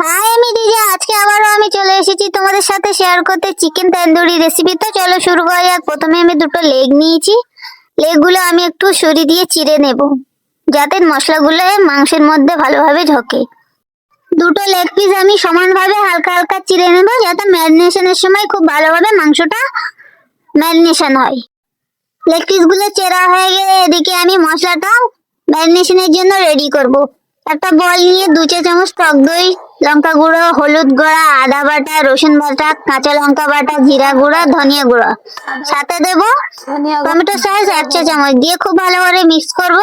High, আমি দিজা। আজকে আবারও আমি চলে এসেছি তোমাদের সাথে শেয়ার করতে চিকেন তন্দুরি রেসিপি। তো চলো শুরু করা যাক। প্রথমে আমি দুটো লেগ নিয়েছি। লেগগুলো আমি একটু ছুরি দিয়ে চিড়ে নেব, যাতে মশলাগুলো মাংসের মধ্যে ভালোভাবে ঢোকে। দুটো লেগ পিস আমি সমানভাবে হালকা হালকা চিড়ে নেব, যাতে ম্যারিনেশনের সময় খুব ভালোভাবে মাংসটা ম্যারিনেশন হয়। লেগ পিসগুলো চেরা হয়ে গেলে এদিকে আমি মশলাটা ম্যারিনেশনের জন্য রেডি করব। একটা বল নিয়ে 2 চা চামচ টক দই, লঙ্কা গুঁড়ো, হলুদ গুঁড়া, আদা বাটা, রসুন বাটা, কাঁচা লঙ্কা বাটা, জিরা গুঁড়া, ধনিয়া গুঁড়া, সাথে দেবো টমেটো সস 1 চা চামচ দিয়ে খুব ভালো করে মিক্স করব।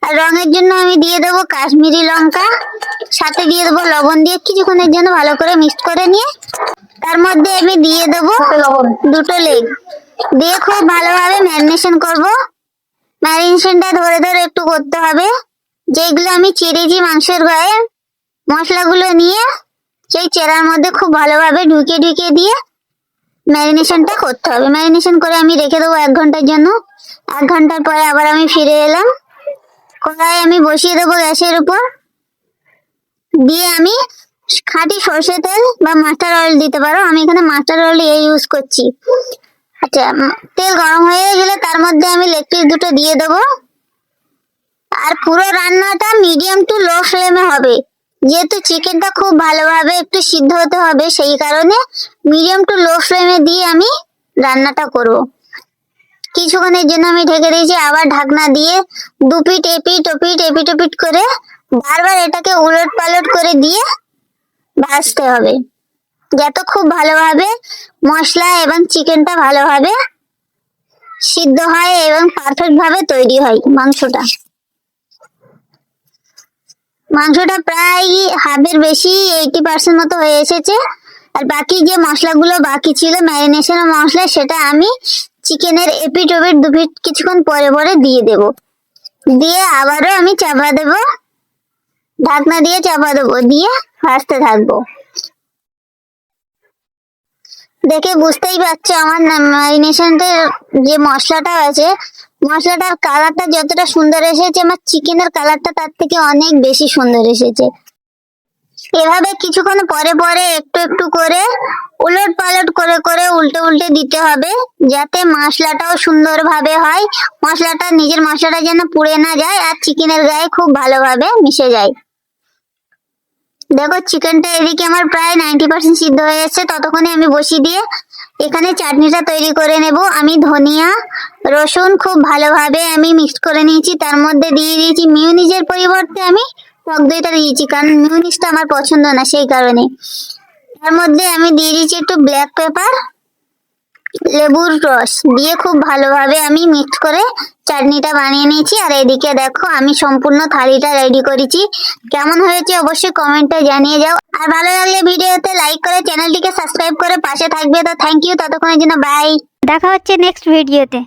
আর রঙের জন্য আমি দিয়ে দেবো কাশ্মীরি লঙ্কা, সাথে দিয়ে দেবো লবণ দিয়ে কিছুক্ষণের জন্য ভালো করে মিক্স করে নিয়ে তার মধ্যে আমি দিয়ে দেবো দুটো লেগ দিয়ে খুব ভালোভাবে ম্যারিনেশন করব। ম্যারিনেশনটা ধরে ধরে একটু করতে হবে। যেগুলো আমি চেড়েছি মাংসের গায়ে, মশলাগুলো নিয়ে সেই চেরার মধ্যে খুব ভালোভাবে ঢুকে ঢুকে দিয়ে ম্যারিনেশনটা করতে হবে। ম্যারিনেশন করে আমি রেখে দেবো 1 ঘন্টার জন্য। 1 ঘন্টার পরে আবার আমি ফিরে এলাম। কড়াই আমি বসিয়ে দেবো গ্যাসের উপর, দিয়ে আমি খাঁটি সর্ষে তেল বা মাস্টার অয়েল দিতে পারো, আমি এখানে মাস্টার অয়েল ইউজ করছি। আচ্ছা, তেল গরম হয়ে গেলে তার মধ্যে আমি লেগ পিস দুটো দিয়ে দেবো। আর পুরো রান্নাটা মিডিয়াম টু লো ফ্লেমে হবে, যেহেতু চিকেনটা খুব ভালোভাবে একটু সিদ্ধ হতে হবে, সেই কারণে মিডিয়াম টু লো ফ্লেমে দিয়ে আমি রান্নাটা করব। কিছুক্ষণের জন্য আমি ঢেকে দিয়েছি। আবার ঢাকনা দিয়ে দুপিট এপিট ওপিট এপিট ওপিট করে বারবার এটাকে উলট পালট করে দিয়ে ভাজতে হবে, যাতে খুব ভালোভাবে মশলা এবং চিকেনটা ভালোভাবে সিদ্ধ হয় এবং পারফেক্ট ভাবে তৈরি হয়। মাংসটা প্রায় হাফের বেশি 80% মতো হয়ে এসেছে। আর বাকি যে মশলাগুলো বাকি ছিল ম্যারিনেশনের মশলা, সেটা আমি চিকেনের এপিট ওপিট দুপিট কিছুক্ষণ পরে পরে দিয়ে দেব। দিয়ে আবারও আমি চাপা দেব, ঢাকনা দিয়ে চাপা দেবো, দিয়ে ভাজতে থাকবো। দেখে বুঝতেই পারছো আমার ম্যারিনেশনের যে মশলাটা আছে, মশলাটার কালারটা যতটা সুন্দর এসেছে, আমার চিকেনের কালারটা তার থেকে অনেক বেশি সুন্দর এসেছে। এভাবে কিছুক্ষণ পরে পরে একটু একটু করে উলট পালট করে করে উল্টে উল্টে দিতে হবে, যাতে মশলাটাও সুন্দরভাবে হয়। মশলাটা নিজের মশলাটা যেন পুড়ে না যায় আর চিকেনের গায়ে খুব ভালোভাবে মিশে যায়। দেখো চিকেনটা এদিকে আমার প্রায় 90% সিদ্ধ হয়ে গেছে। ততক্ষণে আমি বসিয়ে দিয়ে এখানে চাটনিটা তৈরি করে নেব। আমি ধনিয়া রসুন খুব ভালোভাবে আমি মিক্স করে নিয়েছি। তার মধ্যে দিয়ে দিয়েছি মিউনিজের পরিবর্তে আমি টক দইটা দিয়েছি, কারণ মিউনিজটা আমার পছন্দ না, সেই কারণে। তার মধ্যে আমি দিয়ে দিয়েছি একটু ব্ল্যাক পেপার, লেবুর রস দিয়ে খুব ভালোভাবে আমি মিক্স করে চাটনিটা বানিয়ে নিয়েছি। আর এদিকে দেখো আমি সম্পূর্ণ থালিটা রেডি করেছি। কেমন হয়েছে অবশ্যই কমেন্টে জানিয়ে যাও। আর ভালো লাগলে ভিডিওতে লাইক করে চ্যানেলটিকে সাবস্ক্রাইব করে পাশে থাকবে। তো থ্যাংক ইউ, ততক্ষণের জন্য বাই। দেখা হচ্ছে নেক্সট ভিডিওতে।